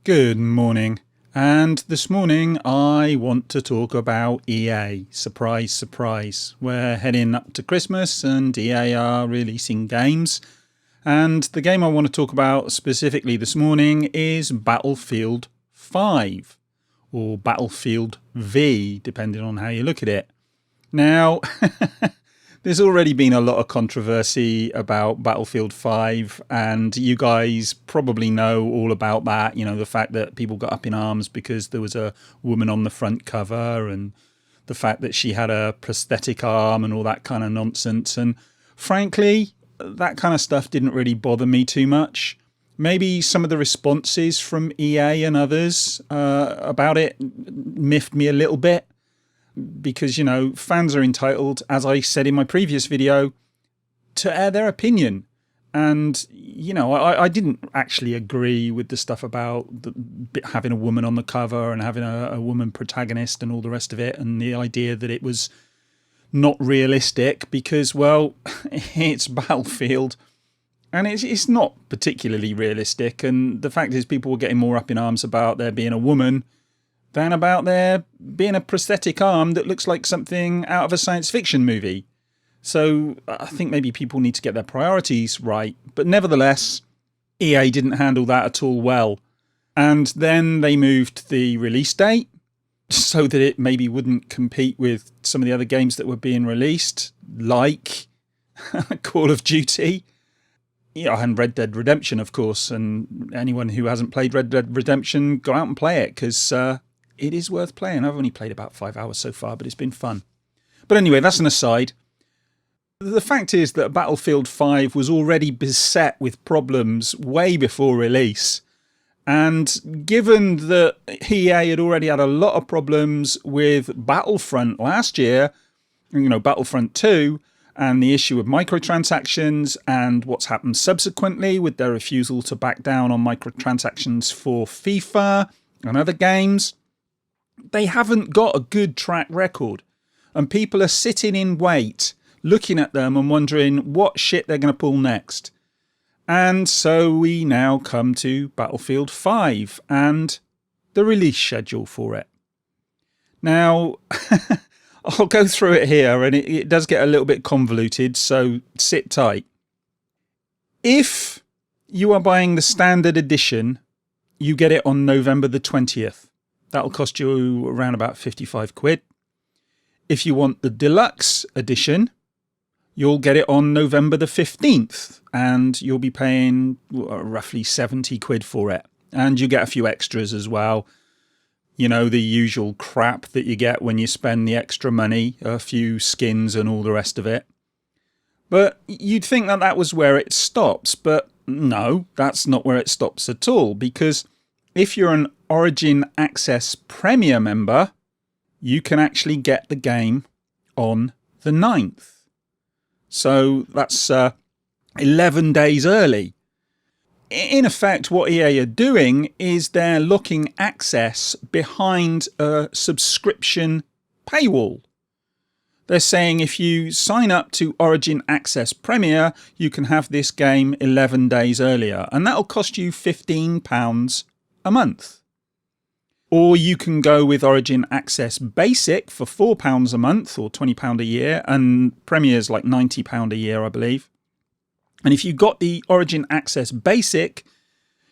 Good morning, and this morning I want to talk about EA. Surprise, surprise. We're heading up to Christmas and EA are releasing games, and the game I want to talk about specifically this morning is Battlefield 5, or Battlefield V, depending on how you look at it. Now, there's already been a lot of controversy about Battlefield 5, and you guys probably know all about that. You know, the fact that people got up in arms because there was a woman on the front cover, and the fact that she had a prosthetic arm and all that kind of nonsense. And frankly, that kind of stuff didn't really bother me too much. Maybe some of the responses from EA and others about it miffed me a little bit. Because, you know, fans are entitled, as I said in my previous video, to air their opinion. And, you know, I didn't actually agree with the stuff about having a woman on the cover and having a woman protagonist and all the rest of it, and the idea that it was not realistic because, well, it's Battlefield and it's not particularly realistic. And the fact is, people were getting more up in arms about there being a woman than about there being a prosthetic arm that looks like something out of a science fiction movie. So I think maybe people need to get their priorities right. But nevertheless, EA didn't handle that at all well. And then they moved the release date so that it maybe wouldn't compete with some of the other games that were being released, like Call of Duty. Yeah, and Red Dead Redemption, of course. And anyone who hasn't played Red Dead Redemption, go out and play it, because it is worth playing. I've only played about 5 hours so far, but it's been fun. But anyway, that's an aside. The fact is that Battlefield 5 was already beset with problems way before release. And given that EA had already had a lot of problems with Battlefront last year, you know, Battlefront 2, and the issue of microtransactions and what's happened subsequently with their refusal to back down on microtransactions for FIFA and other games, they haven't got a good track record, and people are sitting in wait, looking at them and wondering what shit they're going to pull next. And so we now come to Battlefield 5 and the release schedule for it. Now, I'll go through it here, and it does get a little bit convoluted, so sit tight. If you are buying the standard edition, you get it on November the 20th. That'll cost you around about 55 quid. If you want the deluxe edition, you'll get it on November the 15th, and you'll be paying roughly 70 quid for it. And you get a few extras as well. You know, the usual crap that you get when you spend the extra money, a few skins and all the rest of it. But you'd think that that was where it stops, but no, that's not where it stops at all, because if you're an Origin Access Premier member, you can actually get the game on the 9th. So that's 11 days early. In effect, what EA are doing is they're locking access behind a subscription paywall. They're saying if you sign up to Origin Access Premier, you can have this game 11 days earlier, and that'll cost you £15 a month. Or you can go with Origin Access Basic for £4 a month or £20 a year, and Premier's like £90 a year, I believe. And if you got the Origin Access Basic,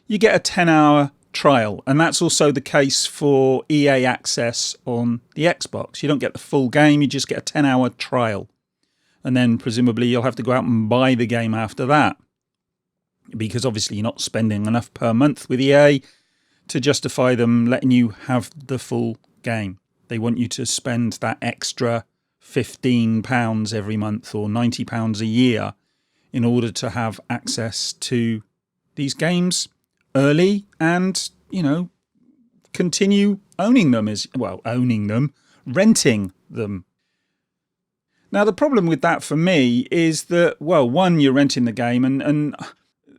you get a 10-hour trial. And that's also the case for EA Access on the Xbox. You don't get the full game, you just get a 10-hour trial. And then presumably you'll have to go out and buy the game after that, because obviously you're not spending enough per month with EA to justify them letting you have the full game. They want you to spend that extra £15 every month or £90 a year in order to have access to these games early and, you know, continue owning them renting them. Now, the problem with that for me is that, well, one, you're renting the game, and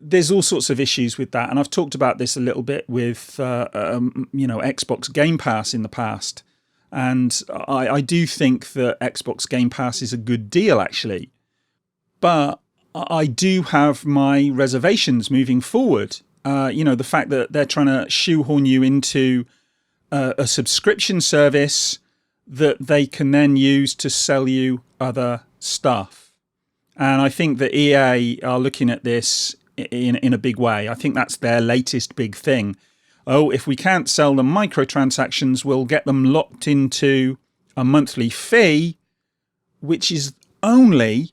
there's all sorts of issues with that. And I've talked about this a little bit with, Xbox Game Pass in the past. And I do think that Xbox Game Pass is a good deal, actually. But I do have my reservations moving forward The fact that they're trying to shoehorn you into a subscription service that they can then use to sell you other stuff. And I think that EA are looking at this in a big way. I think that's their latest big thing. Oh, if we can't sell them microtransactions, we'll get them locked into a monthly fee, which is only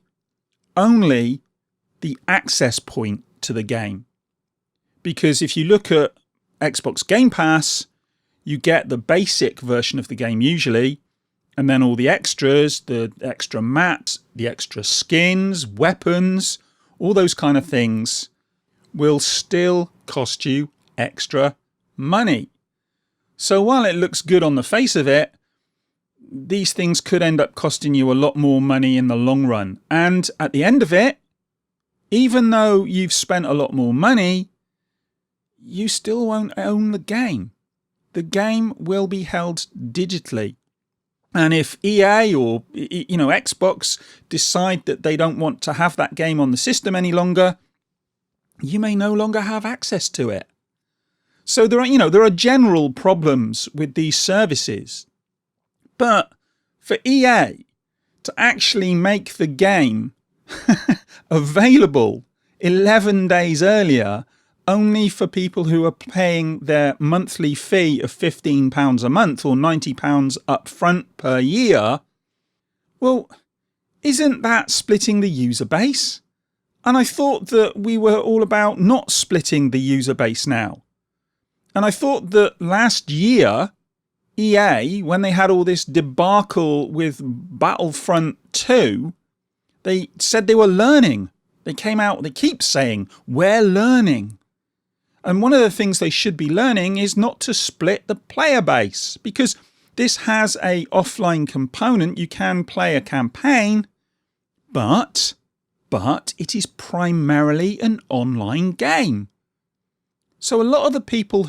the access point to the game. Because if you look at Xbox Game Pass, you get the basic version of the game usually, and then all the extras, the extra mats, the extra skins, weapons, all those kind of things will still cost you extra money. So while it looks good on the face of it, these things could end up costing you a lot more money in the long run. And at the end of it, even though you've spent a lot more money, you still won't own the game. The game will be held digitally. And if EA or Xbox decide that they don't want to have that game on the system any longer, you may no longer have access to it. So there are general problems with these services. But for EA to actually make the game available 11 days earlier only for people who are paying their monthly fee of £15 a month or £90 up front per year, well, isn't that splitting the user base? And I thought that we were all about not splitting the user base now. And I thought that last year, EA, when they had all this debacle with Battlefront 2, they said they were learning. They came out, they keep saying, we're learning. And one of the things they should be learning is not to split the player base, because this has an offline component. You can play a campaign, but it is primarily an online game. So a lot of the people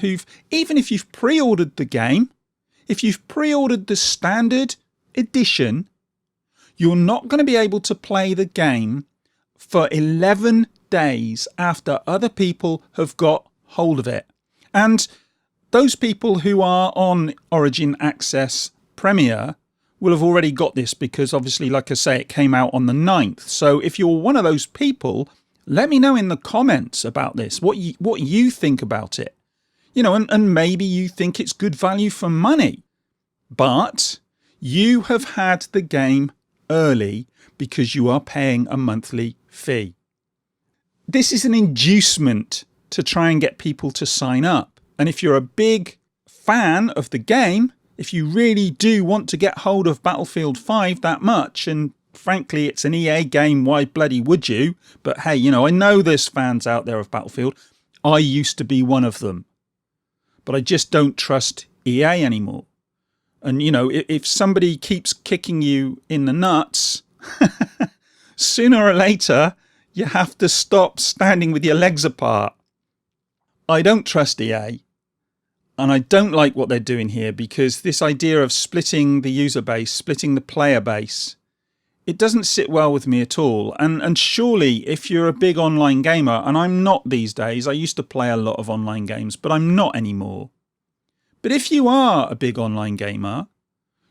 even if you've pre-ordered the game, if you've pre-ordered the standard edition, you're not going to be able to play the game for 11 days after other people have got hold of it. And those people who are on Origin Access Premier will have already got this because obviously, like I say, it came out on the 9th. So if you're one of those people, let me know in the comments about this, what you think about it. And maybe you think it's good value for money, but you have had the game early because you are paying a monthly fee. This is an inducement to try and get people to sign up. And if you're a big fan of the game, if you really do want to get hold of Battlefield 5 that much, and frankly, it's an EA game, why bloody would you? But hey, I know there's fans out there of Battlefield. I used to be one of them. But I just don't trust EA anymore. And, if somebody keeps kicking you in the nuts, sooner or later, you have to stop standing with your legs apart. I don't trust EA. And I don't like what they're doing here, because this idea of splitting the user base, splitting the player base, it doesn't sit well with me at all. And surely if you're a big online gamer, and I'm not these days, I used to play a lot of online games, but I'm not anymore. But if you are a big online gamer,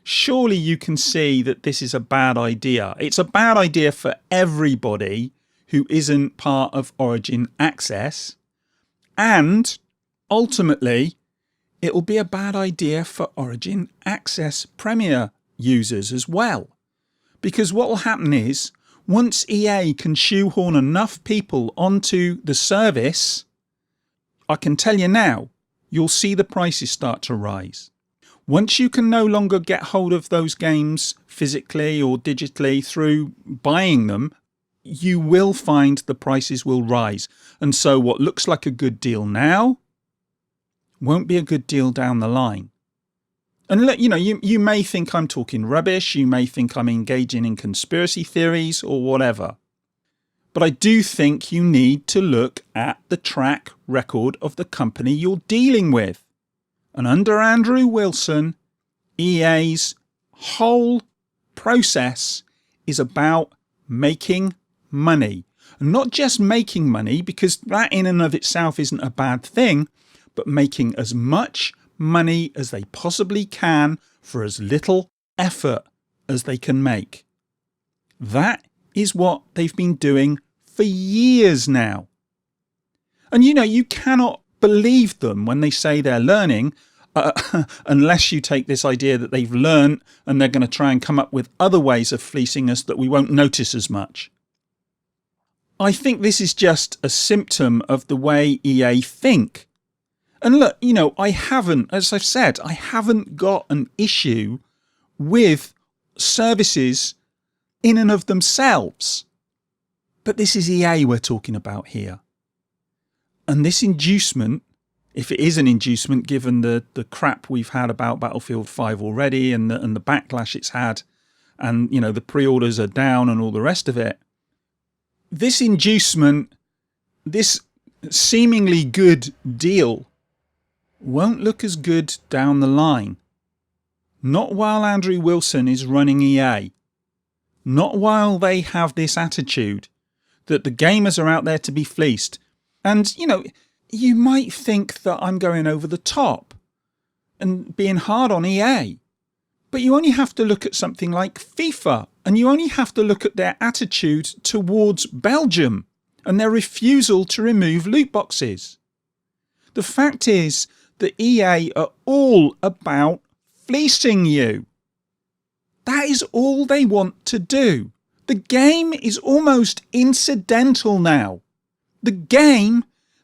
surely you can see that this is a bad idea. It's a bad idea for everybody who isn't part of Origin Access. And ultimately, it will be a bad idea for Origin Access Premier users as well. Because what will happen is, once EA can shoehorn enough people onto the service, I can tell you now, you'll see the prices start to rise. Once you can no longer get hold of those games physically or digitally through buying them, you will find the prices will rise. And so what looks like a good deal now won't be a good deal down the line. And look, you may think I'm talking rubbish. You may think I'm engaging in conspiracy theories or whatever. But I do think you need to look at the track record of the company you're dealing with. And under Andrew Wilson, EA's whole process is about making money. And not just making money, because that in and of itself isn't a bad thing, but making as much money as they possibly can for as little effort as they can make. That is what they've been doing for years now. And you cannot believe them when they say they're learning, unless you take this idea that they've learned and they're going to try and come up with other ways of fleecing us that we won't notice as much. I think this is just a symptom of the way EA think. And look, as I've said, I haven't got an issue with services in and of themselves. But this is EA we're talking about here. And this inducement, if it is an inducement given the crap we've had about Battlefield 5 already and the backlash it's had, and the pre-orders are down and all the rest of it, this inducement, this seemingly good deal, won't look as good down the line. Not while Andrew Wilson is running EA. Not while they have this attitude that the gamers are out there to be fleeced. And, you might think that I'm going over the top and being hard on EA. But you only have to look at something like FIFA, and you only have to look at their attitude towards Belgium and their refusal to remove loot boxes. The fact is that EA are all about fleecing you. That is all they want to do. The game is almost incidental now. The game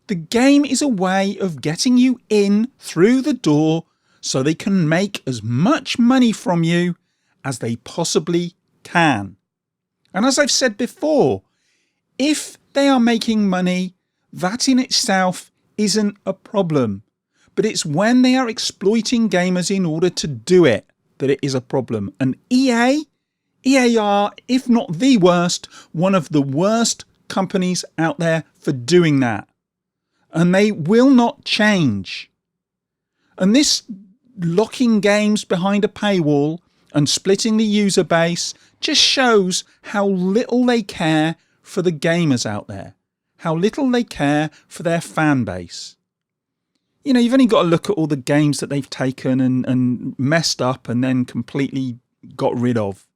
is a way of getting you in through the door so they can make as much money from you as they possibly can. And as I've said before, if they are making money, that in itself isn't a problem. But it's when they are exploiting gamers in order to do it that it is a problem. And EA are, if not the worst, one of the worst companies out there for doing that. And they will not change. And this locking games behind a paywall and splitting the user base just shows how little they care for the gamers out there. How little they care for their fan base. You've only got to look at all the games that they've taken and messed up and then completely got rid of.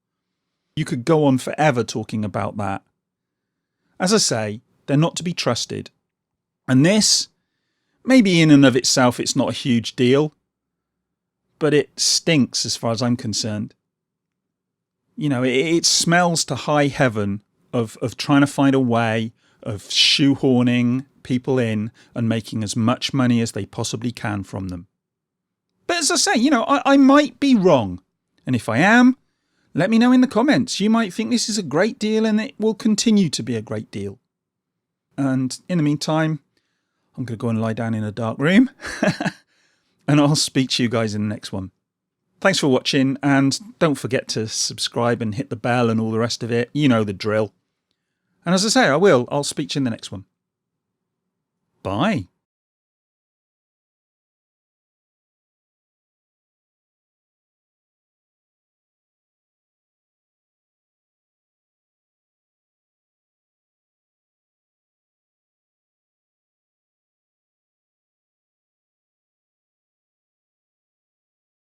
You could go on forever talking about that. As I say, they're not to be trusted. And this, maybe in and of itself, it's not a huge deal, but it stinks as far as I'm concerned. It smells to high heaven of trying to find a way of shoehorning people in and making as much money as they possibly can from them. But as I say, I might be wrong. And if I am, let me know in the comments. You might think this is a great deal and it will continue to be a great deal. And in the meantime, I'm going to go and lie down in a dark room. And I'll speak to you guys in the next one. Thanks for watching, and don't forget to subscribe and hit the bell and all the rest of it. You know the drill. And as I say, I'll speak to you in the next one. Bye.